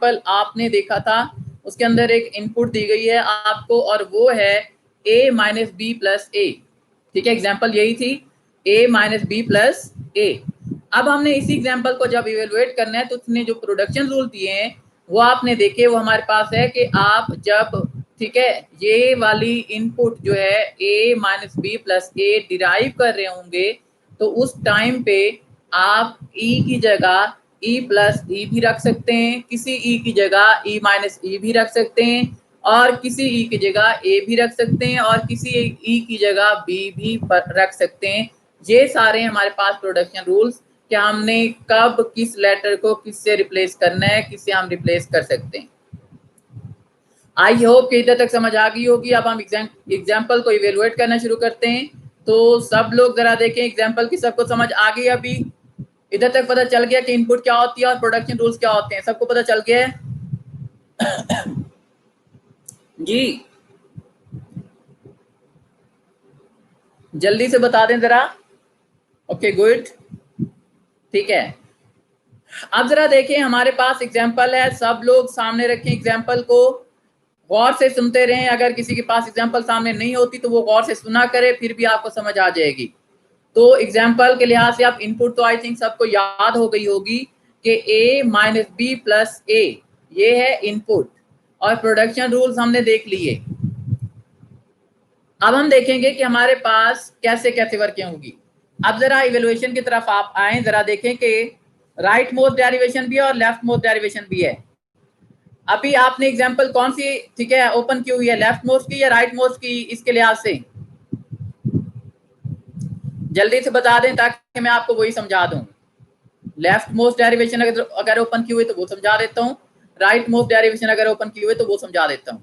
Example आपने देखा था, उसके अंदर एक इनपुट दी गई है आपको और वो है a माइनस बी प्लस ए। ठीक है, एग्जाम्पल यही थी, a माइनस बी प्लस ए। अब हमने इसी एग्जाम्पल को जब इवेलुएट करना है तो उसने जो प्रोडक्शन रूल दिए हैं वो आपने देखे, वो हमारे पास है कि आप जब, ठीक है, ये वाली इनपुट जो है a minus B plus A derive कर रहे होंगे तो उस टाइम पे आप e की जगह e प्लस ई भी रख सकते हैं, किसी e की जगह e माइनस ई भी रख सकते हैं, और किसी e की जगह a भी रख सकते हैं, और किसी e की जगह b भी रख सकते हैं। ये सारे हमारे पास प्रोडक्शन रूल्स कि हमने कब किस लेटर को किससे रिप्लेस करना है, किससे हम रिप्लेस कर सकते हैं। आई होप कि इधर तक समझ आ गई होगी। अब हम एग्जाम्पल को इवेलुएट करना शुरू करते हैं। तो सब लोग जरा देखें एग्जाम्पल की, सबको समझ आ गई? अभी इधर तक पता चल गया कि इनपुट क्या होती है और प्रोडक्शन रूल्स क्या होते हैं? सबको पता चल गया है? जी जल्दी से बता दें जरा। ओके गुड, ठीक है। अब जरा देखें, हमारे पास एग्जाम्पल है, सब लोग सामने रखें एग्जाम्पल को, गौर से सुनते रहें। अगर किसी के पास एग्जाम्पल सामने नहीं होती तो वो गौर से सुना करे, फिर भी आपको समझ आ जाएगी। तो एग्जाम्पल के लिहाज से आप इनपुट तो आई थिंक सबको याद हो गई होगी कि a माइनस बी प्लस ए ये है इनपुट, और प्रोडक्शन रूल्स हमने देख लिए। अब हम देखेंगे कि हमारे पास कैसे कैसे वर्किंग होगी। अब जरा इवेल्युएशन की तरफ आप आए, जरा देखें कि राइट मोस्ट डेरिवेशन भी है और लेफ्ट मोस्ट डेरिवेशन भी है। अभी आपने एग्जांपल कौन सी, ठीक है, ओपन की हुई है, लेफ्ट मोस्ट की या राइट मोस्ट की? इसके लिहाज से जल्दी से बता दें ताकि मैं आपको वही समझा दूं। लेफ्ट मोस्ट डेरिवेशन अगर ओपन की हुई तो वो समझा देता हूं, राइट मोस्ट डेरिवेशन अगर ओपन की हुई तो वो समझा देता हूं।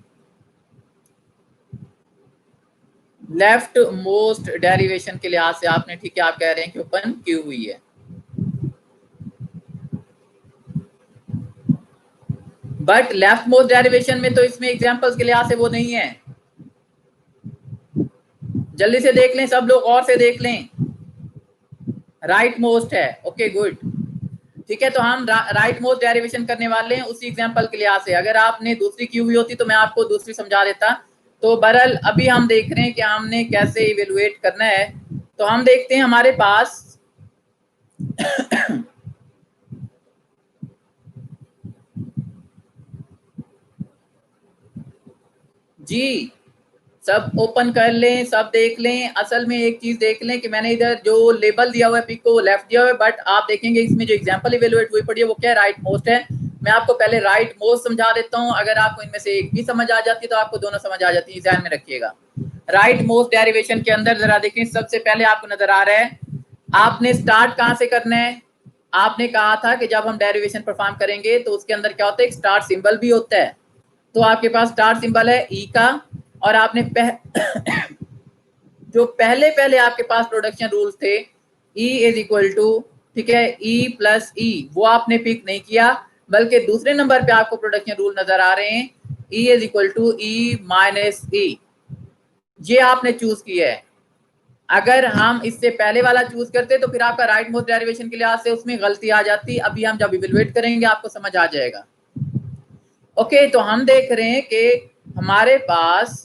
लेफ्ट मोस्ट डेरिवेशन के लिहाज से आपने, ठीक है, आप कह रहे हैं कि ओपन की हुई है, बट लेफ्ट मोस्ट डेरिवेशन में तो इसमें एग्जांपल्स के लिहाज से वो नहीं है। जल्दी से देख लें, सब लोग और से देख लें। राइट मोस्ट है, ओके गुड, ठीक है। तो हम राइट मोस्ट डेरिवेशन करने वाले हैं उसी एग्जांपल के लिहाज से। अगर आपने दूसरी की हुई होती तो मैं आपको दूसरी समझा देता। तो बहरहाल अभी हम देख रहे हैं कि हमने कैसे इवेलुएट करना है। तो हम देखते हैं हमारे पास जी सब ओपन कर लें, सब देख लें। असल में एक चीज देख लें कि मैंने इधर जो लेबल दिया हुआ है पिक को वो लेफ्ट दिया हुआ है, बट आप देखेंगे इसमें जो एग्जांपल इवेलुएट हुई पड़ी है वो क्या है, राइट मोस्ट है। मैं आपको पहले राइट मोस्ट समझा देता हूं, अगर आपको इनमें से एक भी समझ आ जाती है तो आपको दोनों समझ आ जाती है, ध्यान में रखिएगा। राइट मोस्ट डेरिवेशन के अंदर जरा देखें, सबसे पहले आपको नजर आ रहा है, आपने स्टार्ट कहां से करना है? आपने कहा था कि जब हम डेरिवेशन परफॉर्म करेंगे तो उसके अंदर क्या होता है, एक स्टार्ट सिंबल भी होता है। तो आपके पास स्टार्ट सिंबल है ई का, और आपने जो पहले पहले आपके पास प्रोडक्शन रूल्स थे, E इज इक्वल टू, ठीक है, E प्लस ई, वो आपने पिक नहीं किया, बल्कि दूसरे नंबर पे आपको प्रोडक्शन रूल नजर आ रहे हैं, E is equal to E minus E, ये आपने चूज किया है। अगर हम इससे पहले वाला चूज करते तो फिर आपका राइट मोस्ट डेरिवेशन के लिहाज से उसमें गलती आ जाती। अभी हम जब इवेलुएट करेंगे आपको समझ आ जाएगा। ओके, तो हम देख रहे हैं कि हमारे पास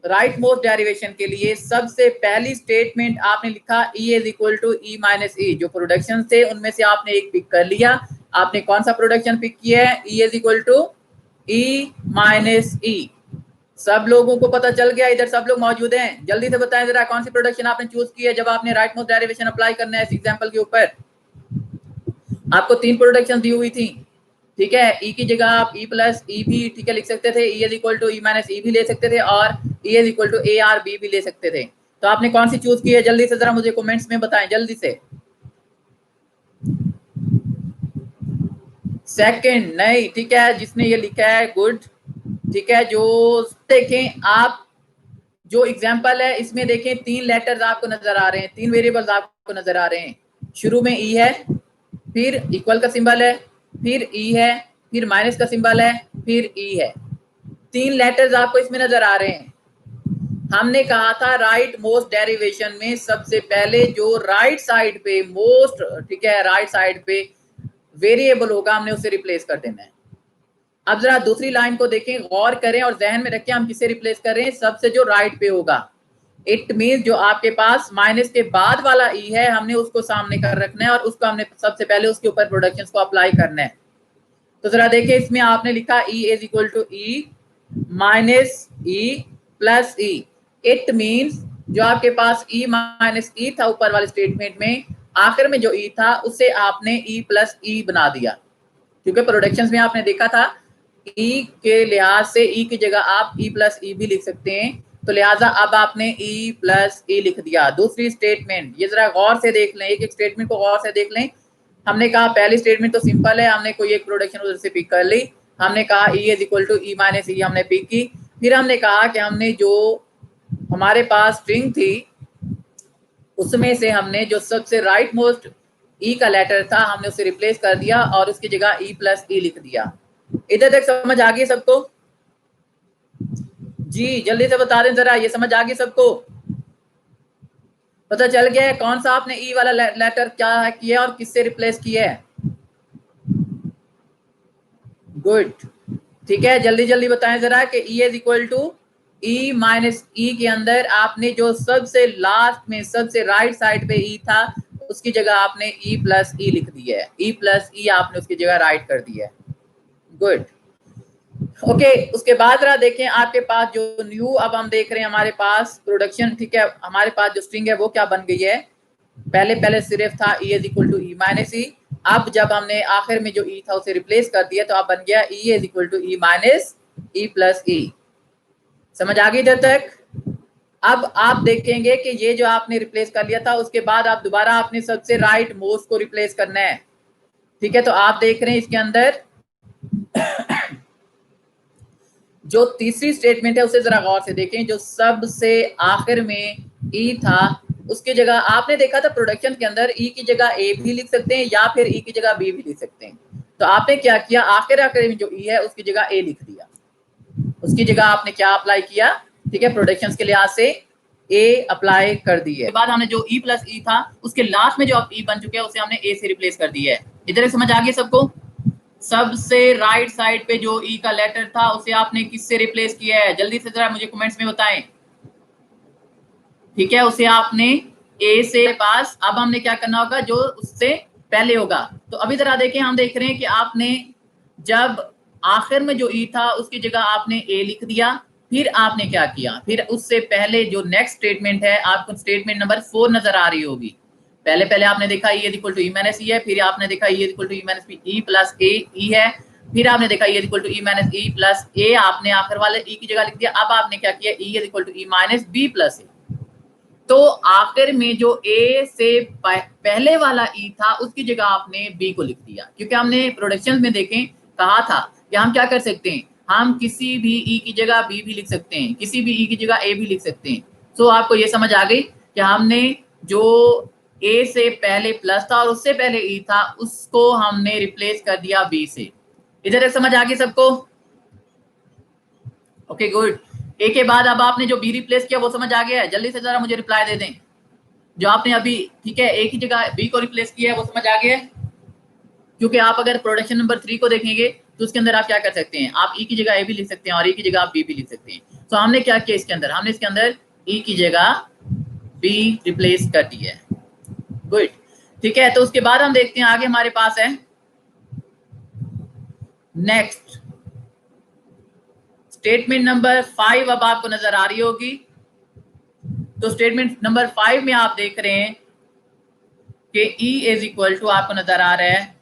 राइट मोस्ट डेरिवेशन के लिए सबसे पहली स्टेटमेंट आपने लिखा E is equal to E minus E. जो प्रोडक्शन थे उनमें से आपने एक पिक कर लिया। आपने कौन सा प्रोडक्शन पिक किया है? E is equal to E minus E. सब लोगों को पता चल गया? इधर सब लोग मौजूद हैं? जल्दी से बताएं जरा कौन सी प्रोडक्शन आपने चूज की है जब आपने राइट मोस्ट डेरिवेशन अप्लाई करना है इस एग्जांपल के ऊपर। आपको तीन प्रोडक्शन दी हुई थी, ठीक है। ई की जगह आप ई प्लस ई भी, ठीक है, लिख सकते थे, E is equal to E minus E भी ले सकते थे, और E is equal to A or B भी ले सकते थे। तो आपने कौन सी चूज की है? जल्दी से जरा मुझे कमेंट्स में बताएं, जल्दी से। सेकंड नहीं, ठीक है, जिसने ये लिखा है गुड, ठीक है। जो देखें आप, जो एग्जाम्पल है इसमें देखें तीन लेटर्स आपको नजर आ रहे हैं, तीन वेरिएबल्स आपको नजर आ रहे हैं। शुरू में ई है, फिर इक्वल का सिंबल है, फिर ई है, फिर माइनस का सिंबल है, फिर ई है। तीन लेटर्स आपको इसमें नजर आ रहे हैं। हमने कहा था राइट मोस्ट डेरिवेशन में सबसे पहले जो राइट साइड पे मोस्ट, ठीक है, राइट साइड पे वेरिएबल होगा हमने उसे रिप्लेस कर देना है। अब जरा दूसरी लाइन को देखें, गौर करें और जहन में रखें हम किसे रिप्लेस कर रहे हैं, सबसे जो राइट पे होगा। इट मीन जो आपके पास माइनस के बाद वाला ई है हमने उसको सामने कर रखना है और उसको हमने सबसे पहले उसके ऊपर प्रोडक्शन को अप्लाई करना है। तो जरा देखिए इसमें आपने लिखा E is equal to E minus E plus E. It means जो आपके पास ई माइनस ई था ऊपर वाले स्टेटमेंट में, आखिर में जो ई था उससे आपने ई प्लस ई बना दिया, क्योंकि प्रोडक्शंस में आपने देखा था ई के लिहाज से ई की जगह आप ई प्लस ई भी लिख सकते हैं, तो लिहाजा अब आपने ई प्लस ई लिख दिया। दूसरी स्टेटमेंट ये जरा गौर से देख लें, एक एक स्टेटमेंट को गौर से देख लें। हमने कहा पहली स्टेटमेंट तो सिंपल है, हमने कोई एक प्रोडक्शन उधर से पिक कर ली, हमने कहा E is equal to E minus E हमने पिक की। फिर हमने कहा कि हमने जो हमारे पास स्ट्रिंग थी उसमें से हमने जो सबसे राइट मोस्ट ई का लेटर था हमने उसे रिप्लेस कर दिया और उसकी जगह ई प्लस ई लिख दिया। इधर तक समझ आ गई सबको? जी जल्दी से बता दें जरा, ये समझ आ गई सबको? पता चल गया है कौन सा आपने ई वाला लेटर क्या है किया और किससे रिप्लेस किया है? गुड, ठीक है, जल्दी जल्दी बताएं जरा कि E is equal to E minus E के अंदर आपने जो सबसे लास्ट में सबसे राइट साइड पे ई था उसकी जगह आपने ई प्लस ई लिख दिया है, ई प्लस ई आपने उसकी जगह राइट कर दिया है। गुड, ओके उसके बाद जरा देखें आपके पास जो न्यू अब हम देख रहे हैं हमारे पास प्रोडक्शन, ठीक है, हमारे पास जो स्ट्रिंग है वो क्या बन गई है। पहले सिर्फ था E is equal to E minus E, अब जब हमने आखिर में जो ई था उसे रिप्लेस कर दिया तो अब बन गया E is equal to E minus E plus E. समझ आ गई इधर तक? अब आप देखेंगे कि ये जो आपने रिप्लेस कर लिया था उसके बाद आप दोबारा आपने सबसे राइट मोस्ट को रिप्लेस करना है, ठीक है। तो आप देख रहे हैं इसके अंदर जो तीसरी स्टेटमेंट है उसे जरा गौर से देखें, जो सबसे आखिर में ई था उसकी जगह आपने देखा था प्रोडक्शन के अंदर ई की जगह ए भी लिख सकते हैं या फिर ई की जगह बी भी लिख सकते हैं। तो आपने क्या किया, आखिर में जो ई है उसकी जगह ए लिख दिया, उसकी जगह आपने क्या अप्लाई किया, ठीक है, प्रोडक्शन के लिहाज से ए अप्लाई कर दी है। बाद हमने जो ई प्लस ई था उसके लास्ट में जो अब ई बन चुके हैं उसे हमने ए से रिप्लेस कर दिया है। इधर समझ आ गया सबको? सबसे राइट साइड पे जो ई का लेटर था उसे आपने किससे रिप्लेस किया है, जल्दी से जरा मुझे कमेंट्स में बताएं, ठीक है, उसे आपने ए से पास। अब हमने क्या करना होगा, जो उससे पहले होगा। तो अभी जरा देखें, हम देख रहे हैं कि आपने जब आखिर में जो ई था उसकी जगह आपने ए लिख दिया, फिर आपने क्या किया, फिर उससे पहले जो नेक्स्ट स्टेटमेंट है आपको स्टेटमेंट नंबर 4 नजर आ रही होगी। पहले आपने देखा E is equal to E minus E है, फिर आपने देखा E is equal to E minus E plus A E है, फिर आपने देखा E is equal to E minus E plus A, आपने आखिर वाले ई की जगह लिख दिया। अब आपने क्या किया, E is equal to E minus B plus A. तो आखिर में जो ए से पहले वाला ई था उसकी जगह आपने बी को लिख दिया, क्योंकि हमने प्रोडक्शन में देखें कहा था कि हम क्या कर सकते हैं, हम किसी भी ई की जगह बी भी लिख सकते हैं, किसी भी ई की जगह ए भी लिख सकते हैं। सो आपको ये समझ आ गई कि हमने जो ए से पहले प्लस था और उससे पहले ई था उसको हमने रिप्लेस कर दिया बी से। इधर समझ आ गई सबको? Okay good. ए के बाद अब आपने जो बी रिप्लेस किया वो समझ आ गया है? जल्दी से जरा मुझे रिप्लाई दे दें जो आपने अभी, ठीक है, ए की जगह बी को रिप्लेस किया है वो समझ आ गया है? क्योंकि आप अगर प्रोडक्शन नंबर 3 को देखेंगे तो उसके अंदर आप क्या कर सकते हैं, आप ई की जगह ए भी लिख सकते हैं और ई की जगह आप बी भी लिख सकते हैं। तो हमने क्या किया इसके अंदर, हमने इसके अंदर ई की जगह बी रिप्लेस कर दी है। गुड, ठीक है। तो उसके बाद हम देखते हैं आगे हमारे पास है नेक्स्ट स्टेटमेंट नंबर 5 अब आपको नजर आ रही होगी। तो स्टेटमेंट नंबर 5 में आप देख रहे हैं कि ई इज इक्वल टू आपको नजर आ रहा है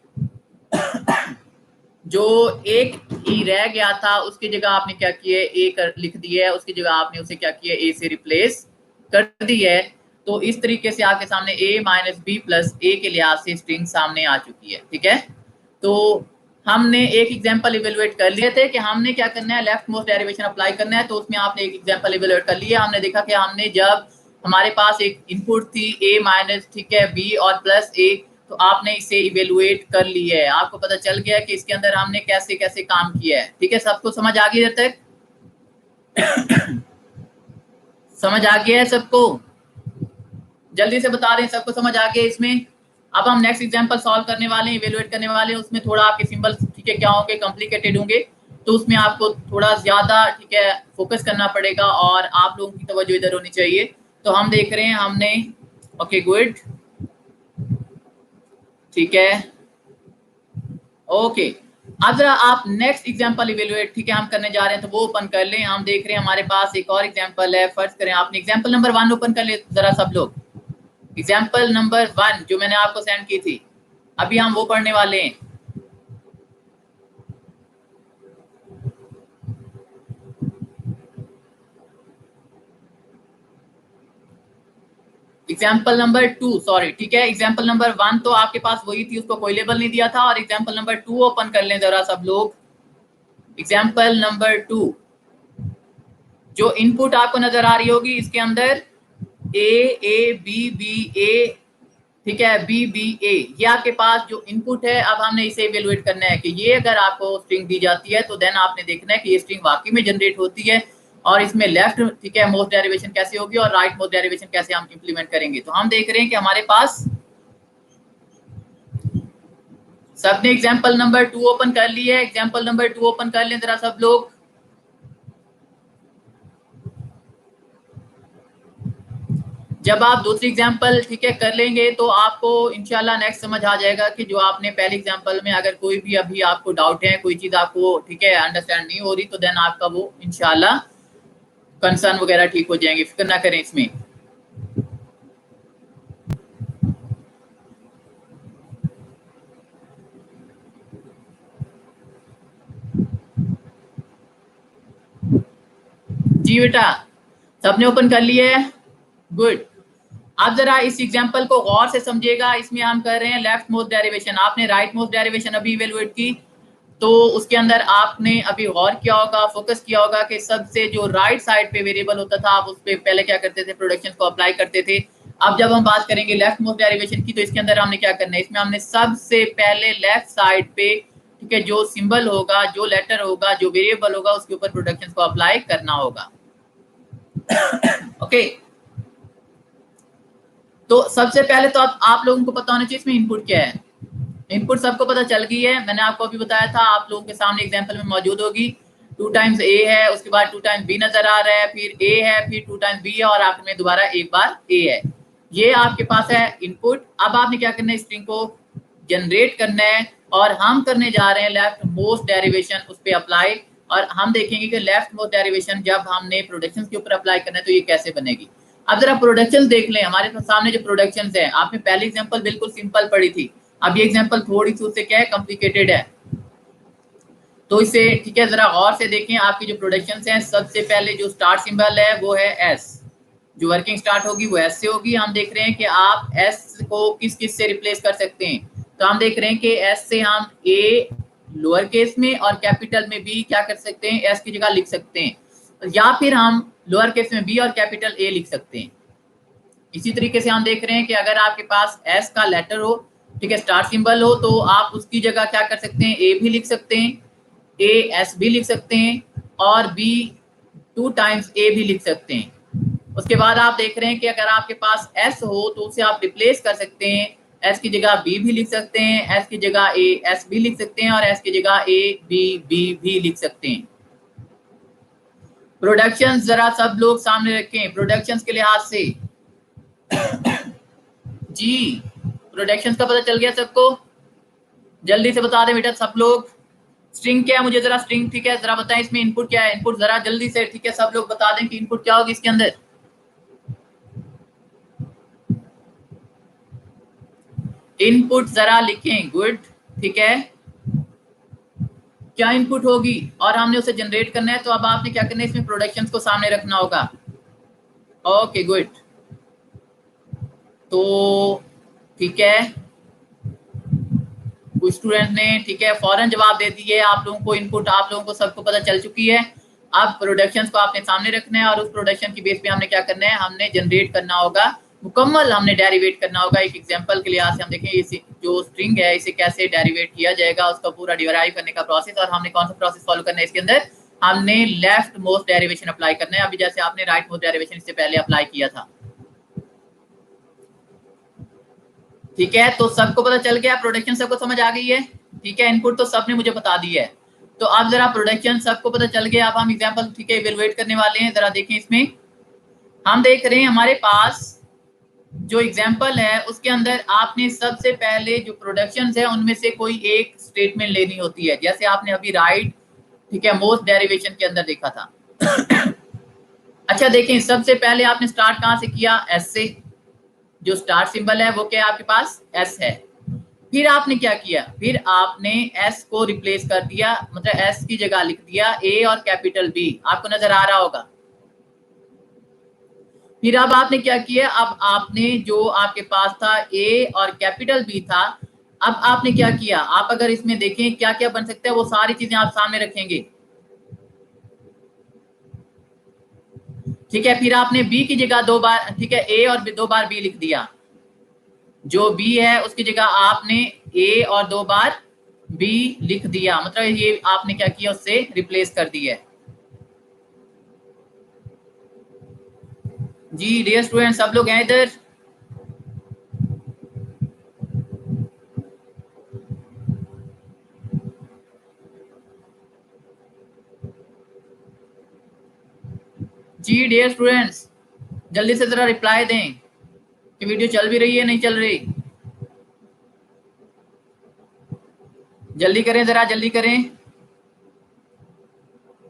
जो एक ई रह गया था उसकी जगह आपने क्या किया, ए लिख दिया है, उसकी जगह आपने उसे क्या किया, ए से रिप्लेस कर दी है। तो इस तरीके से आपके सामने ए माइनस बी प्लस ए के लिहाज से स्ट्रिंग सामने आ चुकी है, ठीक है। तो हमने एक एग्जांपल इवेलुएट कर लिए थे कि हमने क्या करना है, लेफ्ट मोस्ट डेरिवेशन अप्लाई करना है। तो उसमें आपने एक एग्जांपल इवेलुएट कर लिया। हमने देखा कि हमने जब हमारे पास एक इनपुट थी ए माइनस, ठीक है, बी और प्लस ए, तो आपने इसे इवेलुएट कर लिया है। आपको पता चल गया कि इसके अंदर हमने कैसे कैसे काम किया है, ठीक है। सबको समझ आ गई इधर तक? समझ आ गया है सबको? जल्दी से बता दें सबको समझ आ गया इसमें? अब हम नेक्स्ट एग्जांपल सॉल्व करने वाले हैं, इवेलुएट करने वाले हैं। उसमें थोड़ा आपके सिंबल, ठीक है, क्या होंगे, कॉम्प्लिकेटेड होंगे। तो उसमें आपको थोड़ा ज्यादा ठीक है फोकस करना पड़ेगा और आप लोगों की तवज्जो इधर होनी चाहिए। तो हम देख रहे हैं हमने ओके गुड ठीक है ओके। अब जरा आप नेक्स्ट एग्जांपल इवेलुएट ठीक है हम करने जा रहे हैं तो वो ओपन कर लें। हम देख रहे हैं हमारे पास एक और एग्जांपल है। फर्स्ट करें आपने एग्जांपल नंबर 1 ओपन कर ले जरा सब लोग। एग्जांपल नंबर 1 जो मैंने आपको सेंड की थी अभी हम वो पढ़ने वाले हैं। एग्जाम्पल नंबर 2 सॉरी ठीक है एग्जाम्पल नंबर 1 तो आपके पास वही थी उसको कोई लेबल नहीं दिया था और एग्जाम्पल नंबर 2 ओपन कर लें जरा सब लोग। एग्जाम्पल नंबर 2 जो इनपुट आपको नजर आ रही होगी इसके अंदर ए बी बी ए ठीक है बी बी ए ये आपके पास जो इनपुट है। अब हमने इसे इवेलुएट करना है कि ये अगर आपको स्ट्रिंग दी जाती है तो देन आपने देखना है कि ये स्ट्रिंग वाकई में जनरेट होती है और इसमें लेफ्ट ठीक है मोस्ट डेरिवेशन कैसे होगी और राइट मोस्ट डेरिवेशन कैसे हम इंप्लीमेंट करेंगे। तो हम देख रहे हैं कि हमारे पास सबने एग्जाम्पल नंबर 2 ओपन कर लिया है। एग्जाम्पल नंबर 2 ओपन कर लें जरा सब लोग। जब आप दूसरी एग्जाम्पल ठीक है कर लेंगे तो आपको इंशाल्लाह नेक्स्ट समझ आ जाएगा कि जो आपने पहले एग्जाम्पल में अगर कोई भी अभी आपको डाउट है कोई चीज आपको ठीक है अंडरस्टैंड नहीं हो रही तो देन आपका वो इंशाल्लाह कंसर्न वगैरह ठीक हो जाएंगे। फिक्र ना करें इसमें। जी बेटा सबने ओपन कर लिया है गुड। आप जरा इस एग्जांपल को गौर से समझिएगा। इसमें हम कर रहे हैं लेफ्ट मोस्ट डेरिवेशन। आपने राइट मोस्ट डेरिवेशन अभी इवेलुएट की तो उसके अंदर आपने अभी गौर किया होगा फोकस किया होगा कि सबसे जो राइट साइड पे वेरिएबल होता था आप उस पे पहले क्या करते थे प्रोडक्शन को अप्लाई करते थे। अब जब हम बात करेंगे लेफ्ट मोस्ट डेरिवेशन की तो इसके अंदर हमने क्या करना है इसमें हमने सबसे पहले लेफ्ट साइड पे ठीक है जो सिंबल होगा जो लेटर होगा जो वेरिएबल होगा उसके ऊपर प्रोडक्शन को अप्लाई करना होगा। ओके तो सबसे पहले तो आप लोगों को पता होना चाहिए इसमें इनपुट क्या है। इनपुट सबको पता चल गई है। मैंने आपको अभी बताया था आप लोगों के सामने एग्जांपल में मौजूद होगी 2 टाइम्स ए है उसके बाद 2 टाइम्स बी नजर आ रहा है फिर ए है फिर 2 टाइम्स बी है और आखिर में दोबारा एक बार ए है। ये आपके पास है इनपुट। अब आपने क्या करना है स्ट्रिंग को जनरेट करना है और हम करने जा रहे हैं लेफ्ट मोस्ट डेरिवेशन उस पर अप्लाई। और हम देखेंगे कि लेफ्ट मोस्ट डेरिवेशन जब हमने प्रोडक्शन के ऊपर अप्लाई करना है तो ये कैसे बनेगी। अब जरा प्रोडक्शन देख लें हमारे सामने जो प्रोडक्शन है आपने पहली एग्जाम्पल बिल्कुल सिंपल पढ़ी थी। अब ये एग्जांपल थोड़ी सी उससे क्या है कॉम्प्लिकेटेड है तो इसे ठीक है जरा गौर से देखें। आपकी जो प्रोडक्शंस हैं सबसे पहले जो स्टार्ट सिंबल है वो है एस। जो वर्किंग स्टार्ट होगी वो एस से होगी। हम देख रहे हैं कि आप एस को किस किस से रिप्लेस कर सकते हैं। तो हम देख रहे हैं कि एस से हम ए लोअर केस में और कैपिटल में बी क्या कर सकते हैं एस की जगह लिख सकते हैं या फिर हम लोअर केस में बी और कैपिटल ए लिख सकते हैं। इसी तरीके से हम देख रहे हैं कि अगर आपके पास एस का लेटर हो ठीक है स्टार सिंबल हो तो आप उसकी जगह क्या कर सकते हैं ए भी लिख सकते हैं ए एस भी लिख सकते हैं और बी 2 टाइम्स ए भी लिख सकते हैं। उसके बाद आप देख रहे हैं कि अगर आपके पास एस हो तो उसे आप रिप्लेस कर सकते हैं। एस की जगह बी भी लिख सकते हैं एस की जगह ए एस भी लिख सकते हैं और एस की जगह ए बी बी भी लिख सकते हैं। प्रोडक्शन जरा सब लोग सामने रखें प्रोडक्शन के लिहाज से। जी प्रोडक्शन का पता चल गया सबको। जल्दी से बता दें बेटा सब लोग स्ट्रिंग क्या है मुझे जरा स्ट्रिंग ठीक है जरा बताएं इसमें इनपुट क्या है। इनपुट जरा जल्दी से ठीक है सब लोग बता दें कि इनपुट क्या होगी इसके अंदर। इनपुट जरा लिखें गुड ठीक है क्या इनपुट होगी और हमने उसे जनरेट करना है। तो अब आपने क्या करना है इसमें प्रोडक्शन को सामने रखना होगा। ओके गुड तो ठीक है कुछ स्टूडेंट ने ठीक है फौरन जवाब दे दिए। आप लोगों को इनपुट आप लोगों को सबको पता चल चुकी है। अब प्रोडक्शन को आपने सामने रखना है और उस प्रोडक्शन की बेस पे हमने क्या करना है हमने जनरेट करना होगा मुकम्मल हमने डेरिवेट करना होगा। एक एग्जांपल के लिहाज से हम देखें इसे जो स्ट्रिंग है इसे कैसे डेरिवेट किया जाएगा उसका पूरा डिराइव करने का प्रोसेस और हमने कौन सा प्रोसेस फॉलो करना है इसके अंदर हमने लेफ्ट मोस्ट डेरिवेशन अप्लाई करना है अभी जैसे आपने राइट मोस्ट डेरिवेशन इससे पहले अप्लाई किया था। ठीक है तो सबको पता चल गया प्रोडक्शन सबको समझ आ गई है। ठीक है इनपुट तो सबने मुझे बता दी है। तो आप जरा प्रोडक्शन सबको पता चल गया। अब हम एग्जांपल ठीक है इवेलुएट करने वाले हैं। जरा देखें, इसमें हम देख रहे हैं हमारे पास जो एग्जांपल है उसके अंदर आपने सबसे पहले जो प्रोडक्शंस है उनमें से कोई एक स्टेटमेंट लेनी होती है। जैसे आपने अभी राइट ठीक है मोस्ट डेरिवेशन के अंदर देखा था। अच्छा देखें, सबसे पहले आपने स्टार्ट कहां से किया? एस से। जो स्टार्ट सिंबल है वो क्या है आपके पास? एस है। फिर आपने क्या किया? फिर आपने एस को रिप्लेस कर दिया, मतलब एस की जगह लिख दिया ए और कैपिटल बी। आपको नजर आ रहा होगा। फिर अब आपने क्या किया? अब आपने जो आपके पास था ए और कैपिटल बी था, अब आपने क्या किया? आप अगर इसमें देखें क्या क्या बन सकता है वो सारी चीजें आप सामने रखेंगे। ठीक है, फिर आपने बी की जगह 2 बार ठीक है ए और 2 बार बी लिख दिया। जो बी है उसकी जगह आपने ए और 2 बार बी लिख दिया, मतलब ये आपने क्या किया? उससे रिप्लेस कर दिया। जी डियर स्टूडेंट, सब लोग हैं इधर? जी डियर स्टूडेंट्स, जल्दी से जरा रिप्लाई दें कि वीडियो चल भी रही है नहीं चल रही। जल्दी करें, जरा जल्दी करें।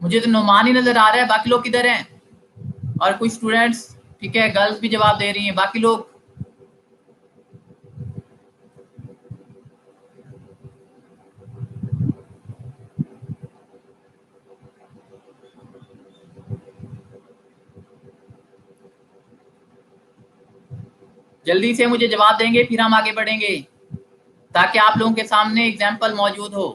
मुझे तो नुमान ही नजर आ रहा है, बाकी लोग किधर हैं? और कुछ स्टूडेंट्स ठीक है गर्ल्स भी जवाब दे रही हैं, बाकी लोग? जल्दी से मुझे जवाब देंगे फिर हम आगे बढ़ेंगे, ताकि आप लोगों के सामने एग्जाम्पल मौजूद हो।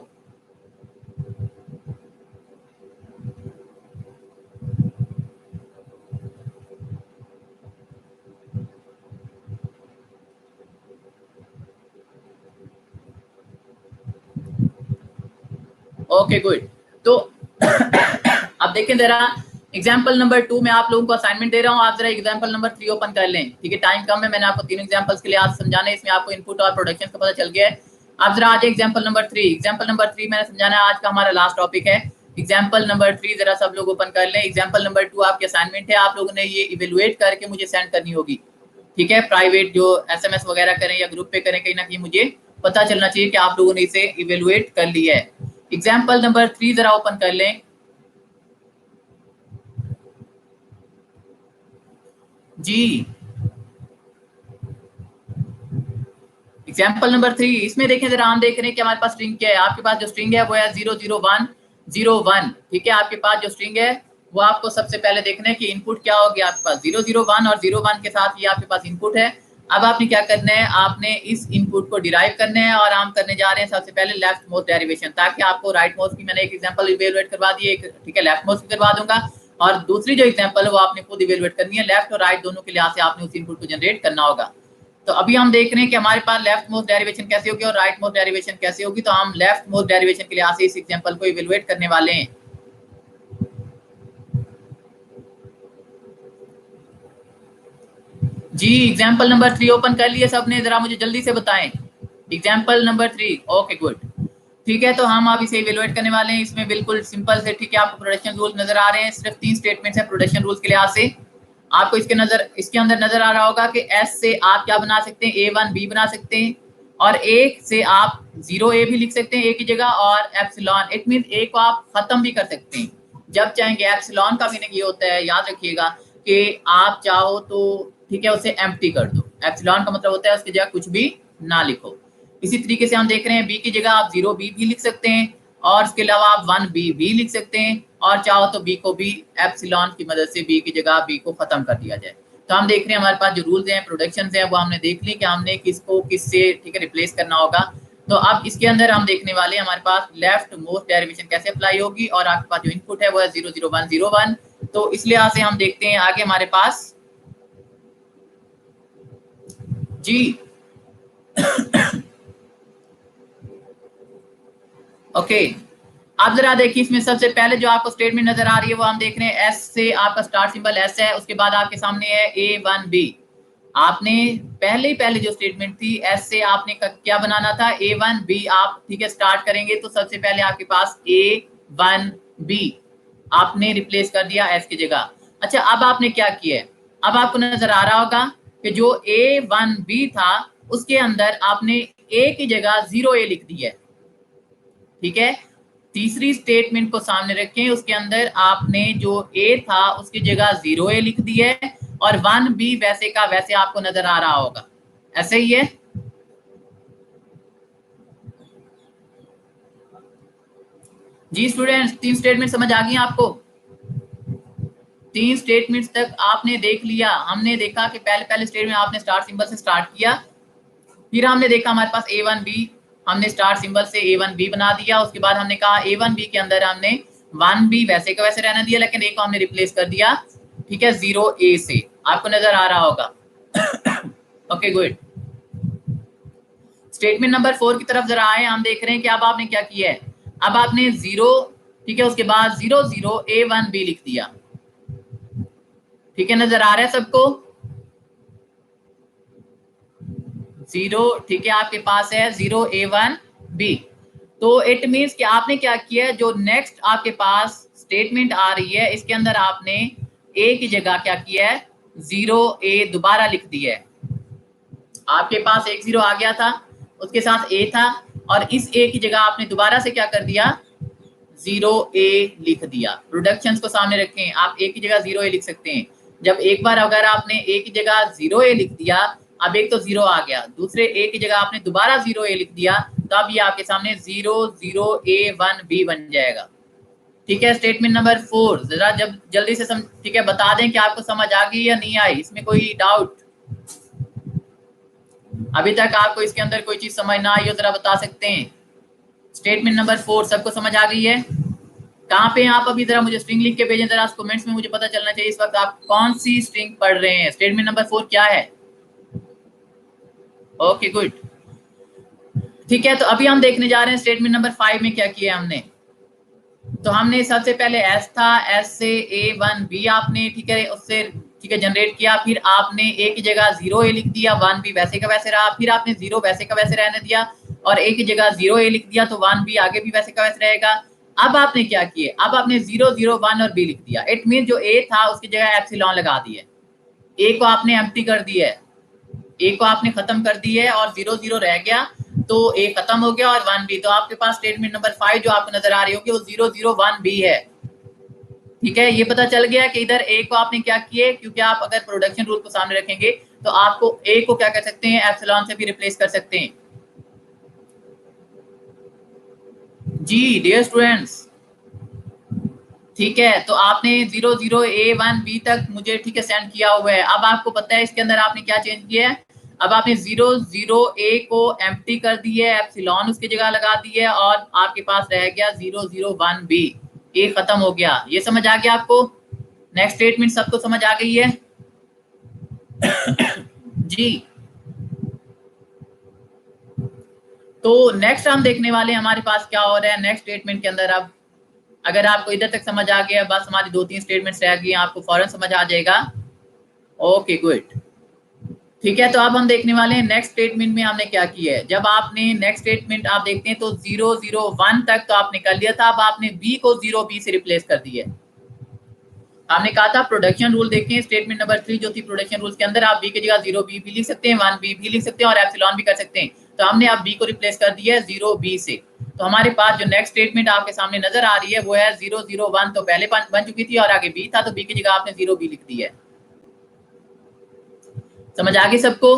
Okay good. तो अब देखें जरा एग्जाम्पल नंबर 2 में आप लोगों को असाइनमेंट दे रहा हूं। आप जरा एग्जाम्पल नंबर 3 ओपन कर लें। ठीक है, टाइम कम है, मैंने आपको 3 एग्जाम्पल्स के लिए आज समझाना है। इसमें आपको इनपुट और प्रोडक्शन का पता चल गया है। आप जरा आज एग्जाम्पल नंबर 3, एग्जाम्पल नंबर 3 मैंने समझाना है, आज का हमारा लास्ट टॉपिक है। एग्जाम्पल नंबर 3 जरा सब लोग ओपन कर लें। एग्जाम्पल नंबर 2 आपकी असाइनमेंट है, आप लोगों ने ये इवेलुएट करके मुझे सेंड करनी होगी। ठीक है, प्राइवेट जो SMS वगैरह करें या ग्रुप पे करें, कहीं ना कहीं मुझे पता चलना चाहिए कि आप लोगों ने इसे इवेलुएट कर लिया है। एग्जाम्पल नंबर 3 जरा ओपन कर लें। जी एग्जाम्पल नंबर 3, इसमें देखें जरा, हम देख रहे हैं कि हमारे पास स्ट्रिंग क्या है। आपके पास जो स्ट्रिंग है वो है 00101। ठीक है, आपके पास जो स्ट्रिंग है वो आपको सबसे पहले देखना है कि इनपुट क्या हो गया। आपके पास 001 और 01 के साथ ये आपके पास इनपुट है। अब आपने क्या करना है? आपने इस इनपुट को डिराइव करना है और हम करने जा रहे हैं सबसे पहले लेफ्ट मोस्ट डेरिवेशन, ताकि आपको राइट मोस्ट की मैंने एक एग्जांपल इवेलुएट करवा दी है, ठीक है, लेफ्ट मोस्ट की करवा दूंगा। और दूसरी जो एग्जांपल है वो आपने खुद इवेलुएट करनी है। लेफ्ट और राइट दोनों के लिहाज से आपने उस इनपुट को जनरेट करना होगा। तो अभी हम देख रहे हैं कि हमारे पास लेफ्ट मोस्ट डेरिवेशन कैसे होगी और राइट मोस्ट डेरिवेशन कैसे होगी। तो हम लेफ्ट मोस्ट डेरिवेशन के लिहाज से इस एग्जांपल को इवेलुएट करने वाले हैं। जी एग्जाम्पल नंबर 3 ओपन कर लिए सबने? जरा मुझे जल्दी से बताएं एग्जाम्पल नंबर 3। Okay good. ठीक है, तो हम अब इसे इवेलुएट करने वाले हैं। इसमें बिल्कुल सिंपल से ठीक है आपको प्रोडक्शन रूल नजर आ रहे हैं। सिर्फ 3 स्टेटमेंट्स हैं प्रोडक्शन रूल्स के लिहाज से। आपको इसके अंदर नजर आ रहा होगा कि एस से आप क्या बना सकते हैं? A1 B बना सकते हैं, और ए से आप 0A भी लिख सकते हैं ए की जगह, और एप्सिलॉन इट मीन ए को आप खत्म भी कर सकते हैं जब चाहेंगे। एप्सिलॉन का मीनिंग ये होता है, याद रखिएगा, कि आप चाहो तो ठीक है उसे एम्प्टी कर दो। एप्सिलॉन का मतलब होता है उसकी जगह कुछ भी ना लिखो। इसी तरीके से हम देख रहे हैं बी की जगह आप 0B भी लिख सकते हैं, और इसके अलावा आप 1B भी लिख सकते हैं, और चाहो तो बी को भी एप्सिलॉन की मदद से बी की जगह बी को खत्म कर दिया जाए। तो हम देख रहे हैं हमारे पास जो रूल्स हैं प्रोडक्शन हैं वो हमने देख ली कि हमने किसको किससे ठीक है रिप्लेस करना होगा। तो अब इसके अंदर हम देखने वाले हैं हमारे पास लेफ्ट मोस्ट डेरिवेशन कैसे अप्लाई होगी, और आपके पास जो इनपुट है वो है 00101। तो इस लिहाज से हम देखते हैं आगे हमारे पास। जी ओके, आप जरा देखिए इसमें सबसे पहले जो आपको स्टेटमेंट नजर आ रही है वो हम देख रहे हैं एस से। आपका स्टार्ट सिंबल एस है, उसके बाद आपके सामने है A1B। आपने पहले जो स्टेटमेंट थी एस से आपने क्या बनाना था? A1B। आप ठीक है स्टार्ट करेंगे तो सबसे पहले आपके पास A A1B आपने रिप्लेस कर दिया S की जगह। अच्छा, अब आपने क्या किया है, अब आपको नजर आ रहा होगा कि जो A1B था उसके अंदर आपने A की जगह 0A लिख दी है। ठीक है, तीसरी स्टेटमेंट को सामने रखें, उसके अंदर आपने जो A था उसकी जगह 0A लिख दी है और 1B वैसे का वैसे आपको नजर आ रहा होगा। ऐसे ही है। जी स्टूडेंट्स, तीन स्टेटमेंट समझ आ गई आपको? तीन स्टेटमेंट्स तक आपने देख लिया। हमने देखा कि पहले स्टेटमेंट आपने स्टार सिंबल से स्टार्ट किया, फिर हमने देखा हमारे पास A1B, हमने स्टार सिंबल से A1B बना दिया। उसके बाद हमने कहा A1B के अंदर हमने 1B वैसे का वैसे रहने दिया, लेकिन A को हमने रिप्लेस कर दिया, ठीक है, 0A से। आपको नजर आ रहा होगा। Okay good. स्टेटमेंट नंबर 4 की तरफ जरा आए। हम देख रहे हैं कि अब आपने क्या किया है, अब आपने 0, ठीक है, उसके बाद 00A1B लिख दिया। ठीक है, नजर आ रहा है सबको? 0, ठीक है, आपके पास है 0A1B। तो इट मीन्स कि आपने क्या किया है, जो नेक्स्ट आपके पास स्टेटमेंट आ रही है इसके अंदर आपने A की जगह क्या किया है, 0A दोबारा लिख दिया है। आपके पास एक 0 आ गया था, उसके साथ A था, और इस A की जगह आपने दोबारा से क्या कर दिया, 0A लिख दिया। प्रोडक्शंस को सामने रखें, आप A की जगह 0A लिख सकते हैं। जब एक बार अगर आपने A की जगह 0A लिख दिया, अब एक तो 0 आ गया, दूसरे A की जगह आपने दोबारा 0A लिख दिया, तो अब ये आपके सामने 00A1B बन जाएगा। ठीक है, स्टेटमेंट नंबर 4 जरा जब जल्दी से ठीक है, बता दें कि आपको समझ आ गई या नहीं आई, इसमें कोई डाउट? अभी तक आपको इसके अंदर कोई चीज समझ ना आई हो जरा बता सकते हैं। स्टेटमेंट नंबर 4 सबको समझ आ गई है? कहाँ पे हैं आप? अभी जरा मुझे स्ट्रिंग लिख के भेजें जरा कमेंट्स में, मुझे पता चलना चाहिए इस वक्त आप कौन सी स्ट्रिंग पढ़ रहे हैं। स्टेटमेंट नंबर 4 क्या है? Okay good. ठीक है, तो अभी हम देखने जा रहे हैं स्टेटमेंट नंबर 5 में क्या किया हमने। तो हमने सबसे पहले S था, S से A1B आपने, ठीक है, उससे ठीक है जनरेट किया, फिर आपने A की जगह 0A लिख दिया, 1B वैसे का वैसे रहा, फिर आपने 0 वैसे का वैसे रहने दिया और A की जगह 0A लिख दिया, तो 1B आगे भी वैसे का वैसे रहेगा। अब आपने क्या किया, अब आपने 0 0 1 और B लिख दिया। इट मीन जो A था उसकी जगह एप्सिलॉन लगा दी है, A को आपने एम्प्टी कर दिया है, A को आपने खत्म कर दी है और 0 0 रह गया, तो A खत्म हो गया और 1B। तो आपके पास स्टेटमेंट नंबर 5 जो आपको नजर आ रही होगी वो 0 0 1B है। ठीक है, ये पता चल गया कि इधर A को आपने क्या किए, क्योंकि आप अगर प्रोडक्शन रूल को सामने रखेंगे तो आपको A को क्या कर सकते हैं, एप्सिलॉन से भी रिप्लेस कर सकते हैं। जी डियर स्टूडेंट्स, ठीक है, तो आपने 00A1B तक मुझे ठीक है सेंड किया हुआ है। अब आपको पता है इसके अंदर आपने क्या चेंज किया है, अब आपने 00A को एम्प्टी कर दी है, एप्सिलॉन उसकी जगह लगा दी है और आपके पास रह गया 001B। A खत्म हो गया। ये समझ आ गया आपको? नेक्स्ट स्टेटमेंट सबको समझ आ गई है? जी, तो नेक्स्ट हम देखने वाले हमारे पास क्या हो रहा है नेक्स्ट स्टेटमेंट के अंदर। अब अगर आपको इधर तक समझ आ गया, बस हमारी 2-3 स्टेटमेंट्स रह गई, आपको फौरन समझ आ जाएगा। Okay good. ठीक है, तो अब हम देखने वाले हैं नेक्स्ट स्टेटमेंट में हमने क्या किया है। जब आपने नेक्स्ट स्टेटमेंट आप देखते हैं तो 001 तक तो आपने कर लिया था, अब आपने B को 0B से रिप्लेस कर दिया है। हमने कहा था प्रोडक्शन रूल देखें, स्टेटमेंट नंबर 3 जो थी प्रोडक्शन रूल के अंदर आप B की जगह 0B भी लिख सकते हैं, 1B भी लिख सकते हैं और एप्सिलॉन भी कर सकते हैं। तो हमने अब B को रिप्लेस कर दिया है 0B से। तो हमारे पास जो नेक्स्ट स्टेटमेंट आपके सामने नजर आ रही है वो है 001, तो पहले बन चुकी थी और आगे B था, तो B की जगह आपने 0B लिख दी है। समझ आ गई सबको?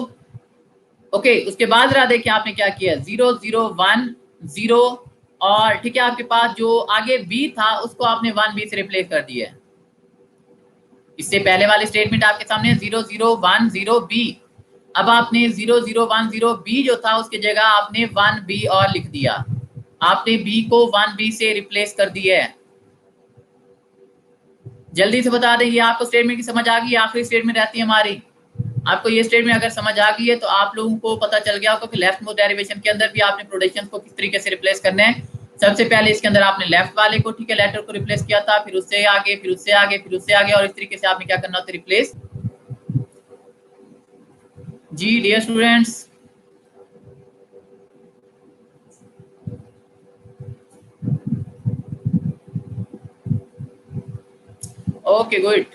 ओके, उसके बाद जरा देखिए आपने क्या किया, 001 0 और ठीक है, आपके पास जो आगे B था उसको आपने 1B से रिप्लेस कर दिया है। इससे पहले वाले स्टेटमेंट आपके सामने 0010B। अब आपने 0010B जो था उसकी जगह आपने 1B और लिख दिया, आपने B को 1B से रिप्लेस कर दिया है। जल्दी से बता दें ये आपको स्टेटमेंट की समझ आ गई? आखिरी स्टेटमेंट रहती है हमारी। आपको ये स्टेटमेंट अगर समझ आ गई है तो आप लोगों को पता चल गया होगा कि लेफ्ट मोस्ट डेरिवेशन के अंदर भी आपने प्रोडक्शन को किस तरीके से रिप्लेस करना है। सबसे पहले इसके अंदर आपने लेफ्ट वाले को, ठीक है, लेटर को रिप्लेस किया था, फिर उससे आगे, फिर उससे आगे, फिर उससे आगे, और इस तरीके से आपने क्या करना होता है, रिप्लेस। जी डियर स्टूडेंट्स, ओके गुड,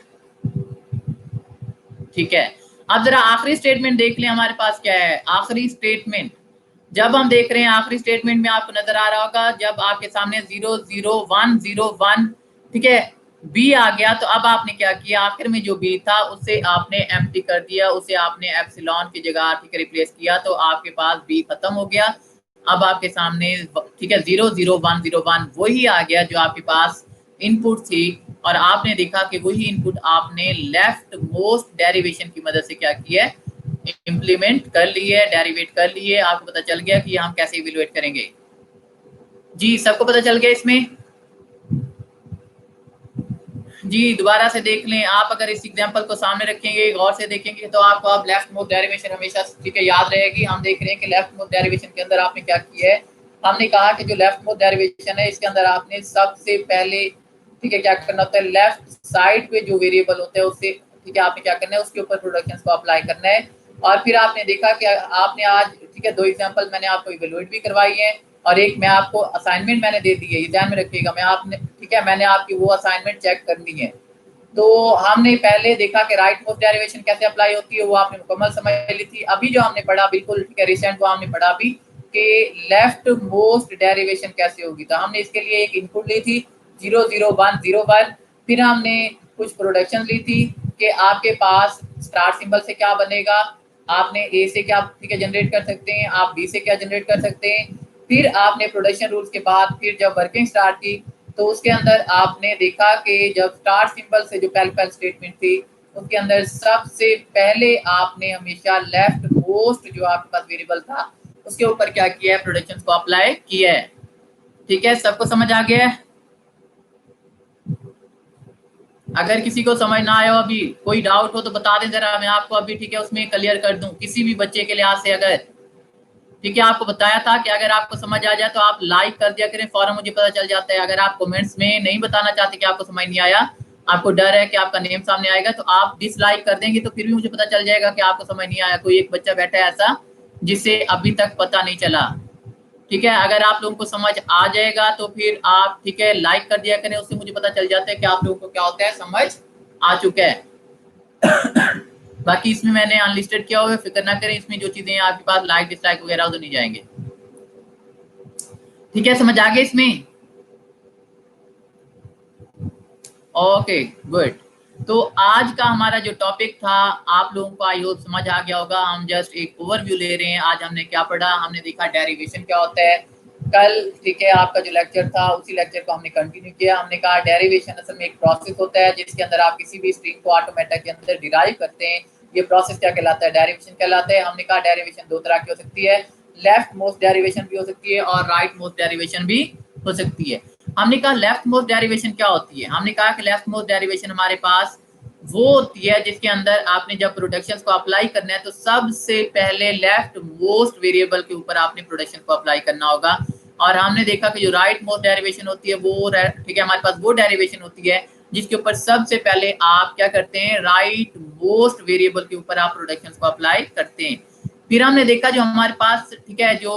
ठीक है। अब जरा आखिरी स्टेटमेंट देख लें हमारे पास क्या है। आखिरी स्टेटमेंट जब हम देख रहे हैं, आखिरी स्टेटमेंट में आपको नजर आ रहा होगा जब आपके सामने 0 0 1 0 1, ठीक है, बी आ गया, तो अब आपने क्या किया, आखिर में जो बी था उसे आपने एम्प्टी कर दिया, उसे आपने एप्सिलॉन की जगह ठीक है रिप्लेस किया, तो आपके पास बी खत्म हो गया। अब आपके सामने ठीक है 0 0 1 0 1 वही आ गया जो आपके पास इनपुट थी, और आपने देखा कि वही इनपुट आपने लेफ्ट मोस्ट डेरिवेशन की मदद से क्या किया है, इम्प्लीमेंट कर ली है, डेरिवेट कर ली है। आपको पता चल गया कि हम कैसे इवेलुएट करेंगे। जी सबको पता चल गया इसमें? जी दोबारा से देख लें, आप अगर इस एग्जांपल को सामने रखेंगे, गौर से देखेंगे, तो आपको आप लेफ्ट मोस्ट डेरिवेशन हमेशा ठीक है याद रहेगी। हम देख रहे हैं कि लेफ्ट मोस्ट डेरिवेशन के अंदर आपने क्या किया है, हमने कहा कि जो लेफ्ट मोस्ट डेरिवेशन है इसके अंदर आपने सबसे पहले ठीक है क्या करना होता है, लेफ्ट साइड पे जो वेरिएबल होते हैं उससे ठीक है आपने क्या करना है, उसके ऊपर प्रोडक्शंस को अप्लाई करना है। और फिर आपने देखा कि आपने आज ठीक है 2 एग्जांपल मैंने आपको इवेलुएट भी करवाई है, और एक मैं आपको असाइनमेंट मैंने दे दी है, ये ध्यान में रखिएगा। मैं आपने ठीक है मैंने आपकी वो असाइनमेंट चेक करनी है। तो हमने पहले देखा कि राइट मोस्ट डेरिवेशन कैसे अप्लाई होती है, वो आपने मुकम्मल समझ ली थी। अभी जो हमने पढ़ा बिल्कुल ठीक है रिसेंट, वो हमने पढ़ा अभी कि लेफ्ट मोस्ट डेरिवेशन कैसे होगी। तो हमने इसके लिए एक इनपुट ली थी 0 0 1 0 1, फिर हमने कुछ प्रोडक्शन ली थी कि आपके पास स्टार सिंबल से क्या बनेगा, आपने ए से क्या ठीक है जनरेट कर सकते हैं, आप बी से क्या जनरेट कर सकते हैं। फिर आपने प्रोडक्शन रूल्स के बाद फिर जब वर्किंग स्टार्ट की, तो उसके अंदर आपने देखा कि जब स्टार सिंबल से जो पहली स्टेटमेंट थी उसके अंदर सबसे पहले आपने हमेशा लेफ्ट मोस्ट जो आपके पास वेरिएबल था उसके ऊपर क्या किया है, प्रोडक्शन को अप्लाई किया है। ठीक है सबको समझ आ गया है? अगर किसी को समझ ना आया हो, अभी कोई डाउट हो तो बता दें जरा, मैं आपको अभी ठीक है उसमें क्लियर कर दूं किसी भी बच्चे के लिहाज से। अगर ठीक है आपको बताया था कि अगर आपको समझ आ जाए तो आप लाइक कर दिया करें, फौरन मुझे पता चल जाता है। अगर आप कमेंट्स में नहीं बताना चाहते कि आपको समझ नहीं आया, आपको डर है कि आपका नेम सामने आएगा, तो आप डिसलाइक कर देंगे, तो फिर भी मुझे पता चल जाएगा कि आपको समझ नहीं आया। कोई एक बच्चा बैठा है ऐसा जिसे अभी तक पता नहीं चला। ठीक है अगर आप लोगों को समझ आ जाएगा तो फिर आप ठीक है लाइक कर दिया करें, उससे मुझे पता चल जाता है कि आप लोगों को क्या होता है, समझ आ चुका है। बाकी इसमें मैंने अनलिस्टेड किया हुआ, फिक्र ना करें, इसमें जो चीजें आपके पास लाइक डिसलाइक वगैरह उधर नहीं जाएंगे। ठीक है समझ आ गया इसमें? Okay good. तो आज का हमारा जो टॉपिक था आप लोगों को आई होप समझ आ गया होगा। हम जस्ट एक ओवरव्यू ले रहे हैं। आज हमने क्या पढ़ा, हमने देखा डेरिवेशन क्या होता है। कल ठीक है आपका जो लेक्चर था उसी लेक्चर को हमने कंटिन्यू किया। हमने कहा डेरिवेशन असल में एक प्रोसेस होता है जिसके अंदर आप किसी भी स्ट्रिंग को ऑटोमेटा के अंदर डिराइव करते हैं। ये प्रोसेस क्या कहलाता है, डेरिवेशन कहलाता है। हमने कहा डेरिवेशन 2 तरह की हो सकती है, लेफ्ट मोस्ट डेरिवेशन भी हो सकती है और राइट मोस्ट डेरिवेशन भी हो सकती है। हमने कहा लेफ्ट मोस्ट डेरिवेशन क्या होती है, हमने कहा कि लेफ्ट मोस्ट डेरिवेशन हमारे पास वो होती है जिसके अंदर आपने जब प्रोडक्शंस को अप्लाई करना है तो सबसे पहले लेफ्ट मोस्ट वेरिएबल के ऊपर आपने प्रोडक्शन को अप्लाई करना होगा। और हमने देखा कि जो राइट मोस्ट डेरिवेशन होती है वो ठीक है हमारे पास वो डेरिवेशन होती है जिसके ऊपर सबसे पहले आप क्या करते हैं, राइट मोस्ट वेरिएबल के ऊपर आप प्रोडक्शंस को अप्लाई करते हैं। फिर हमने देखा जो हमारे पास ठीक है जो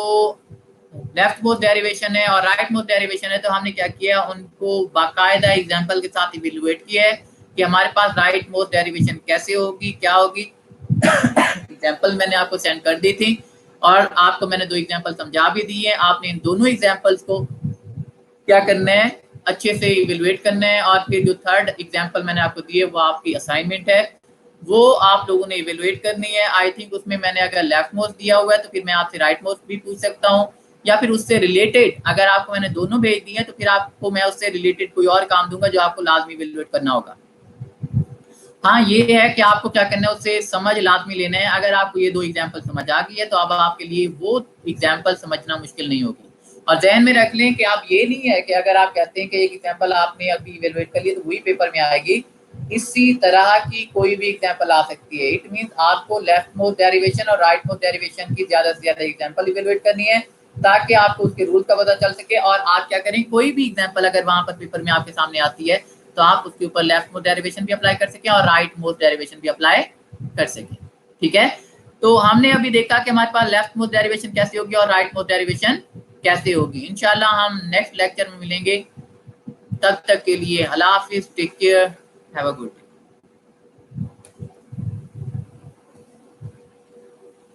लेफ्ट मोस्ट डेरिवेशन है और राइट मोस्ट डेरिवेशन है, तो हमने क्या किया, उनको बाकायदा एग्जांपल के साथ इवेलुएट किया है कि हमारे पास राइट मोस्ट डेरिवेशन कैसे होगी, क्या होगी। एग्जांपल मैंने आपको सेंड कर दी थी और आपको मैंने 2 एग्जांपल समझा भी दी है। आपने इन दोनों एग्जांपल्स को क्या करना है, अच्छे से इवेलुएट करना है। और फिर जो थर्ड एग्जांपल मैंने आपको दी है वो आपकी असाइनमेंट है, वो आप लोगों ने इवेलुएट करनी है। आई थिंक उसमें मैंने अगर लेफ्ट मोस्ट दिया हुआ है तो फिर मैं आपसे राइट मोस्ट भी पूछ सकता हूँ, या फिर उससे रिलेटेड अगर आपको मैंने दोनों भेज दिए तो फिर आपको मैं उससे रिलेटेड कोई और काम दूंगा जो आपको लाजमी इवेलुएट करना होगा। हाँ ये है कि आपको क्या करना है, उससे समझ लाजमी लेना है। अगर आपको ये 2 एग्जाम्पल समझ आ गई है तो अब आपके लिए वो एग्जाम्पल समझना मुश्किल नहीं होगी। और जहन में रख लें कि आप ये नहीं है कि अगर आप कहते हैं कि एक एग्जाम्पल आपने अभी इवेलुएट कर लिया तो वही पेपर में आएगी। इसी तरह की कोई भी एग्जाम्पल आ सकती है। इट मीन्स आपको लेफ्ट मोस्ट डेरिवेशन और राइट मोस्ट डेरिवेशन की ज्यादा से ज्यादा एग्जाम्पल इवेलुएट करनी है ताकि आपको उसके रूल का पता चल सके। और आप क्या करें, कोई भी एग्जाम्पल अगर वहां पर पेपर में आपके सामने आती है तो आप उसके ऊपर लेफ्ट मोस्ट डेरिवेशन भी अप्लाई कर सकें और राइट मोस्ट डेरिवेशन भी अप्लाई कर सकें। ठीक है, तो हमने अभी देखा कि हमारे पास लेफ्ट मोस्ट डेरिवेशन कैसे होगी और राइट मोस्ट डेरिवेशन कैसे होगी। इंशाल्लाह हम नेक्स्ट लेक्चर में मिलेंगे। तब तक के लिए अल्लाह हाफिज, take care. Have a good day.